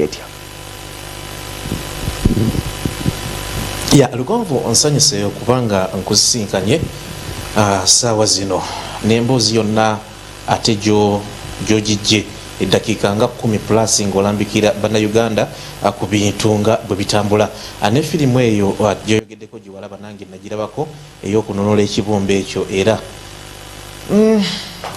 etya. Ya Lugonvu onsanyuse okubanga nkuzisinkanye saawa zino n'emboozi yonna ate gyogijje eddakiika nga 10+ ng'olambikira bannayuganda ku bintu nga bwe bitambula. Ne firimu eyo gyoyogeddeko gye walaba nange nagirabako ey'okunonola ekibumbe ekyo era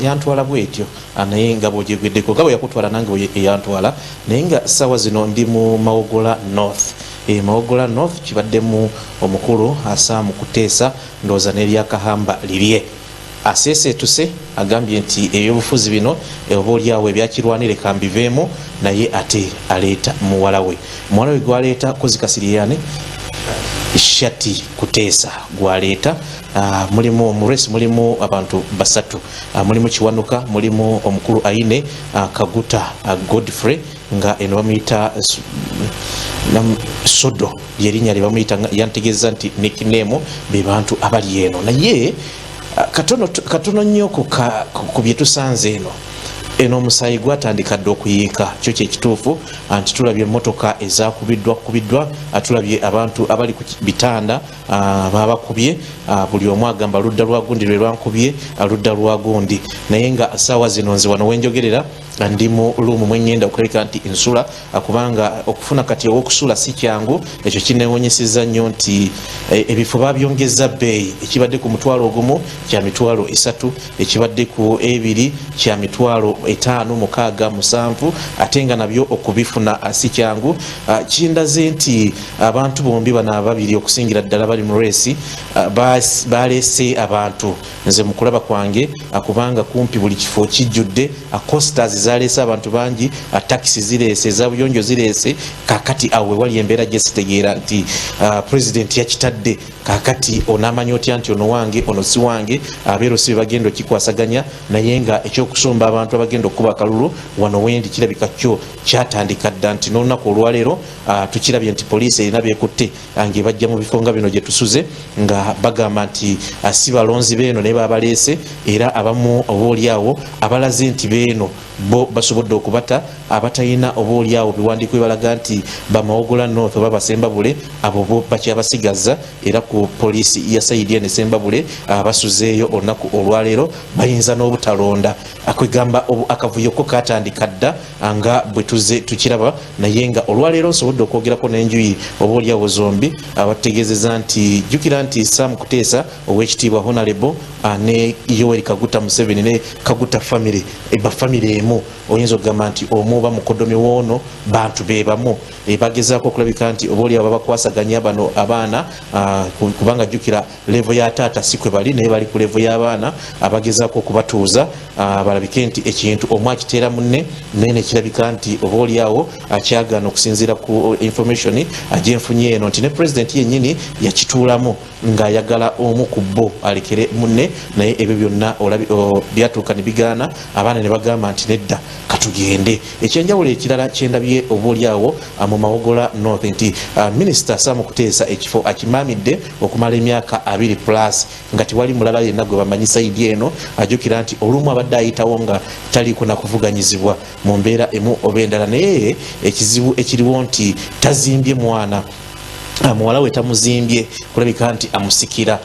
yantwala bwetyo naye nga bwogyegeddeko nga bwe yakutwala nange eyantwala naye nga saawa zino ndi mu Mawogola North. Mawogola North kibaddemu omukulu Asaamu Kuteesa ndowooza n'eryakahamba lirye aseeseetuse agambye nti ebyobufuzi bino oba oliawo ebyakirwanire kambiveemu naye ate aleeta muwala we gwaleeta kozikasiriyane Shati Kuteesa gwaleeta mulimu omuresi mulimu abantu basatu mulimu Kiwanuka mulimu omukulu Aine Kaguta Godfrey nga eno bamuyita Sodo lyerinnya lye bamuyita yantegeeza nti nickname be bantu abali eno naye katono nnyo ku bye tusanze eno omusaayi gwatandika dde okuyiika kyo kyekituufu anti tulabye emmotoka ezakubiddwa tulabye abantu abali ku bitanda babakubye buli omu agamba ludda lwa gundi lwe lwankubye ludda lwa gundi naye nga saawa zino nze wano wenjogerera ndi mu luumu mwenyenda okuleka nti nsula kubanga okufuna kati ow'okusula si kyangu ekyo kinneewuunyisizza nnyo nti ebifo babyongeza bbeeyi ekibadde ku mutwalo ogumu kya mitwalo 3 ekibadde ku 2 kya mitwalo 5 6 7 ate nga nabyo okubifuna si kyangu kindaze nti abantu bombi bano ababiri okusingira ddala bali mu reesi baleese abantu nze mu kulaba kwange kubanga kumpi buli kifo kijjudde costas zaleese abantu bangi taxi zireese ezabuyonjo zireese kakati awe wali embeera gye sitegeera nti president yakitadde kakati onamanya otya nti ono wange ono si wange abeero si bagenda okikwasaganya naye nga ekyokusomba abantu abagenda okuba akalulu wano wendi kirabika kyo kyatandika dda nti n'olunaku olwaleero tukirabye nti poliisi erina beekutte nga bajja mu bifo nga bino gye tusuze nga bagamba nti si balonzi beeno naye babaleese era abamu obaoliawo abalaze nti beeno bo basobodde okubata abatalina obaoliawo biwandiiko bibalaga nti bamawogola North oba Ssembabule abo bo bakyabasigaza era ku poliisi ya saidi ene Ssembabule basuzeeyo olunaku olwaleero bayinza n'obutalonda akwegamba akavuyo ko katandika dda nga bwe tuze tukiraba naye nga olwaleero nsobodde okwogerako n'enjuyi obaoliawo zombi abategeezeza nti jjukira nti Sam Kuteesa ow'ekitiibwa Honorable ne Yoweri Kaguta Museveni ne Kaguta family family emu oyinza okugamba nti omuba mukodomi woono bantu bebamu bagezaako okulabika nti obaoliawo babakwasaganya bano abaana kubanga jjukira levo ya taata si kwe bali naye bali ku levo y'abaana abagezaako okubatuuza balabike nti ekintu omu akiteera munne naye nekirabika nti obaoliawo akyagaana okusinziira ku information agyenfunye eno nti ne president yennyini yakituulamu ng'ayagala omu ku bo alekere munne naye ebyo byonna byatuuka ne bigaana abaana ne bagamba nti nedda katugende. Ekyenjawulo ekirala kyendabye obaoliawo mu Mawogola North nti Minisita Sam Kuteesa ekifo akimamidde okumala emyaka 2+ nga tiwali mulala yenna gwe bamanyi saidi eno ajjukira nti olumu abadde ayitawo nga taliiko nakuvuganyizibwa mu mbeera emu oba endala naye ekizibu ekiriwo nti tazimbye mwana muwala we tamuzimbye kulabika nti amusikira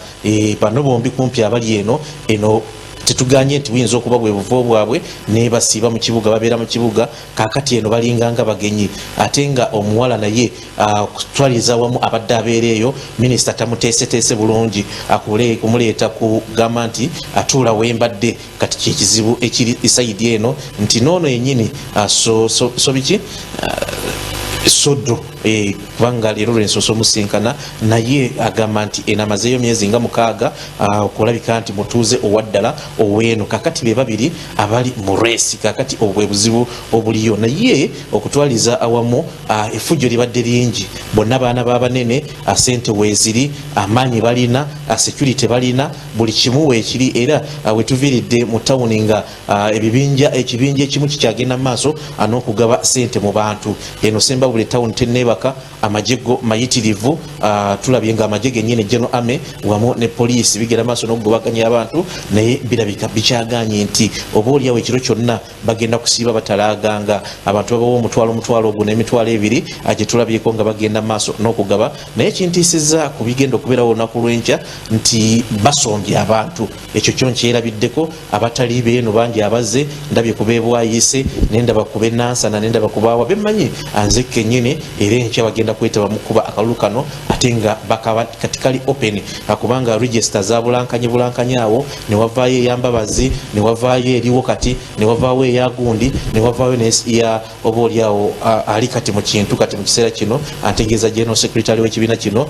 bano bombi kumpi abali eno tetuganye nti buyinza okuba bwe buvo bwabwe ne basiiba mu kibuga babeera mu kibuga kakati eno balinganga bagenyi ate nga omuwala naye kutwaliza wamu abadde abeera eyo minisita tamuteeseteese bulungi kumuleeta kugamba nti atuula wembadde kati kyekizibu ekiri esaidi eno nti noono yennyini so biki Sodo kubanga leero lwensoso musinkana naye agamba nti enamazeeyo myezi nga 6 okulabika nti mutuuze owaddala oweeno kakati be babiri abali mu reesi kakati obwe buzibu obuliyo naye okutwaliza awamu effujjo libadde lingi bonna baana b'abanene sente weeziri amaanyi balina security balina buli kimu weekiri era wetuviiridde mu tawuni nga ekibinja ekimu kikyagenda mu maaso n'okugaba sente mu bantu eno Ssembabule tawuni tenne mubaka amajego mayitirivu tulabye nga amajege nyine General Army wamu ne police bigera maso n'okugobaganya abantu naye birabika bikyaganye nti oboolyawo ekiro kyonna bagenda kusiiba batalaganga abantu babawo omutwalo ogwo n'emitwalo ebiri gye tulabyeko nga bagenda maaso n'okugaba naye kintiisizza ku bigenda okubeerawo olunaku lw'enkya nti basombye abantu ekyo kyo nkyerabiddeko abatali beeno bangi abazze ndabye ku beebwayise nendaba ku benansana nendaba ku baawa bemmanyi anze kennyini era enkya bagenda kwetaba mu kuba akalulu kano ate nga bakaba kati kali open akubanga register za bulankanye awo ne wavaayo eyambabazi ne wavaayo eriwo kati ne wavaawo eyagundi ne wavaayo ya oboolyawo ali kati mu kintu kati mu kiseera kino antegeeza general secretary w'ekibiina kino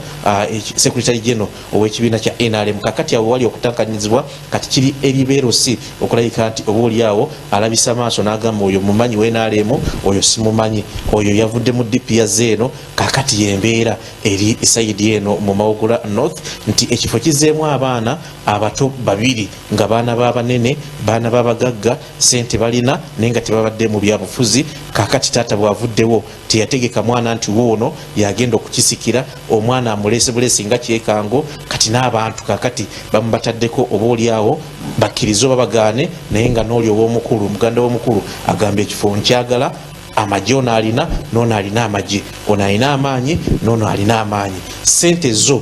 secretary general ow'ekibiina kya NRM kakati awo wali okutankanyizibwa kati kiri eribeerosi okulabika nti oboolyawo alabisa maaso n'agamba oyo mumanyi w'NRM oyo simumanyi oyo yavudde mu DP ya zeeno kakati yembeera eri saidi eno mu Mawogula North nti ekifo kizeemu abaana abato babiri nga baana b'abanene baana b'abagagga sente balina naye nga tebabadde mu byabufuzi kakati taata bwavuddewo teyategeka mwana nti woono yagenda okukisikira omwana amulese bulesi nga kyekango kati n'abantu kakati bamubataddeko oboolyawo bakkirize oba bagaane naye nga n'oli ow'omukulu muganda w'omukulu agamba ekifo nkyagala amagye ono alina noono alina amagye ono alina amaanyi noono alina amaanyi sente zo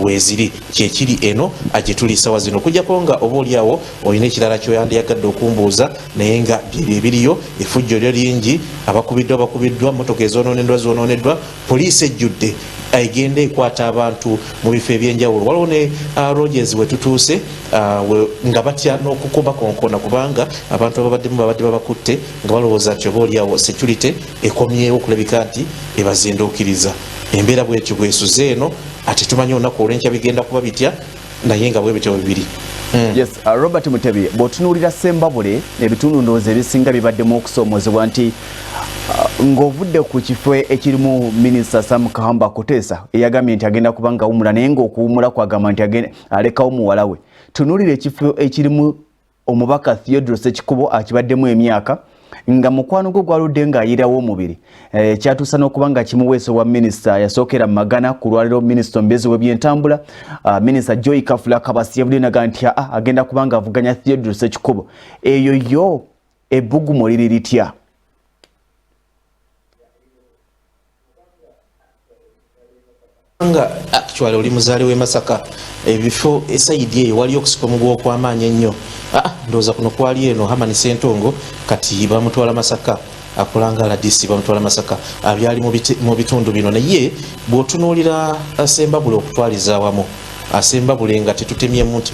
weeziri kyekiri eno agyetuliisa wazino okujjako nga oboolyawo olina ekirala kyoyandiyagadde okumbuuza naye nga byebiriyo efujjo lyo lingi abakubiddwa motoka ezonooneddwa poliisi ejjudde egenda ekwata abantu mu bifo ebyenjawulo waliwo ne Rogers wetutuuse nga batya n'okukuba konkona kubanga abantu ababaddemu babadde babakutte nga balowooza nti oboolyawo security ekomyewo okulabika nti ebazinduukiriza embeera bwetyo bwesuze eno ate tumanyi olunaku olw'enkya bigenda kuba bitya naye nga bwe bityo bibiri. Yes, Robert Mutebi bw'otunuulira Ssembabule ebitundu ndowooza ebisinga bibaddemu okusoomoozebwa nti ng'ovudde ku kifo ekirimu minisita Sam Kahamba Kuteesa eyagambye nti agenda kuba nga awumula naye ng'okuwumula kwagamba nti alekawo muwala we. Tunuulira ekifo ekirimu omubaka Theodore Ssekikubo akibaddemu emyaka nga mukwano gwe gwaludde ng'ayirawo omubiri kyatuusa n'okuba nga kimuweesa wa minisita yasookera mu Magana ku lwaliro minisita omubeezi w'ebyentambula minisita Joy Kafula Kabasi yavudde naga nti agenda kuba nga avuganya Theodore Ssekikubo eyo yo ebbugumu liri litya? nga actually oli muzaale w'e Masaka ebifo esayidi eyo waliyo okusika omugwa okw'amaanyi ennyo ndowooza kuno kwali eno Hamani Ssentongo kati bamutwala Masaka akulanga RDC bamutwala Masaka abyali mu bitundu bino naye bw'otunuulira Ssembabule okutwaliza awamu Ssembabule nga tetutemyemu nti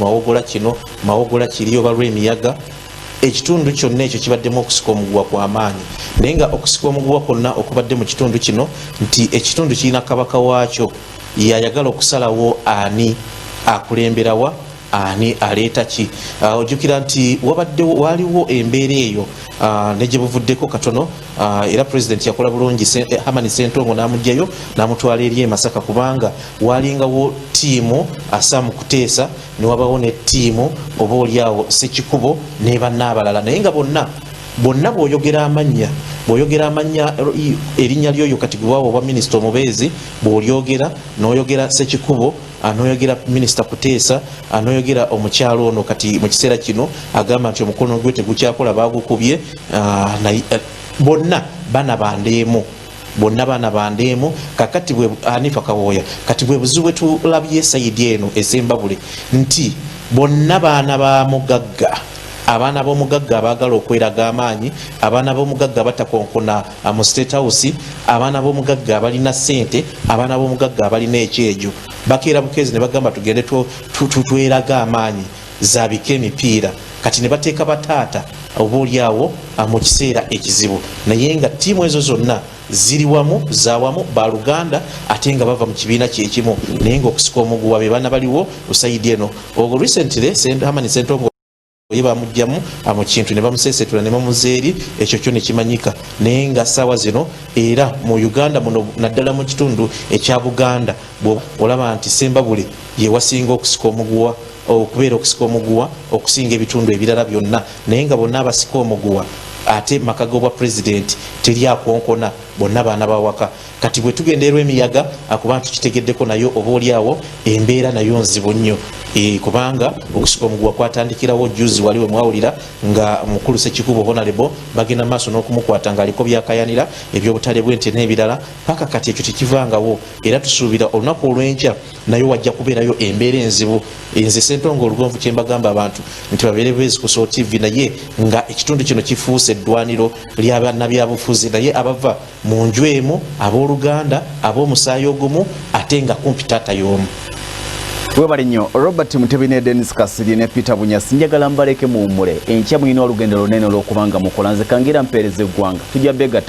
Mawogula kiri oba lw'emiyaga ekitundu kyonna ekyo kibaddemu okusika omugwa kw'amaanyi naye nga okusika omugwa kwonna okubadde mu kitundu kino nti ekitundu kirina kabaka waakyo yayagala okusalawo ani akulemberawa ani aleeta ki ojjukira nti waliwo embeera eyo ne gye buvuddeko katono era president yakola bulungi Hamani Ssentongo n'amugjayo n'amutwala eri e Masaka kubanga walingawo ttiimu Sam Kuteesa ne wabawo ne ttiimu oboolyawo Ssekikubo ne bannaabalala naye nga bonna bw'oyogera amannya erinnya lyoyo kati gwe waawo obwa minisita omubeezi bw'olyogera n'oyogera Ssekikubo anoyogera minisita Kuteesa anoyogera omukyalo ono kati mu kiseera kino agamba nti omukono gwe tegukyakola bagukubye bonna bana bandeemu kakati bwe Anifa Kawoya kati bwe buzibu tulabye sayidi eno Ssembabule nti bonna baana ba mugagga abaana b'omugagga abaagala okweraga amaanyi abaana b'omugagga batakonkona mu State House abaana b'omugagga abalina ssente abaana b'omugagga abalina ekyejo bakeera bukeezi ne bagamba tugende tweraga amaanyi zaabika emipiira kati ne bateeka bataata oboolyawo mu kiseera ekizibu naye nga ttiimu ezo zonna ziri wamu zaawamu baluganda ate nga bava mu kibiina kyekimu naye ng'okusika omuguwa be baana baliwo usayidi eno recently Hamani Ssentongo ye bamugjamu mu kintu ne bamusesetula ne bamuzeeri ekyo kyo ne kimanyika naye nga ssaawa zino era mu Uganda muno naddala mu kitundu ekya Buganda olaba nti Ssembabule ye wasinga okusika omuguwa okubeera okusika omuguwa okusinga ebitundu ebirala byonna naye nga bonna abasika omuguwa ate maka g'obwa president teri akonkona bonna baana bawaka kati bwe tugenderwa emiyaga akubantu kitegeddeko nayo oba oliawo embeera nayo nzibu nnyo kubanga okusika omuguwa kwatandikirawo juzi wali we mwawulira nga mukulu Ssekikubo Honorable bagenda maaso n'okumukwata ng'aliko byakayanira ebyobutale bw'ente n'ebirala paka kati ekyo tekivangawo era tusuubira olunaku olw'enkya nayo wajja kubeerayo embeera enzibu nze Ssentongo Olugonvu kye mbagamba abantu nti babeere bezi ku Soul TV naye nga ekitundu kino kifuuse eddwaniro ly'abannabyabufuzi naye abava mu nju emu abooluganda ab'omusaayi ogumu ate nga kumpi taata y'omu. Webale nnyo Robert Mutebi ne Dennis Kasirye ne Peter Bunyasi njagala mbaleke muwummule enkya mulina olugendo lunene olw'okubanga mukola nze kangira mpeereza eggwanga tujja bega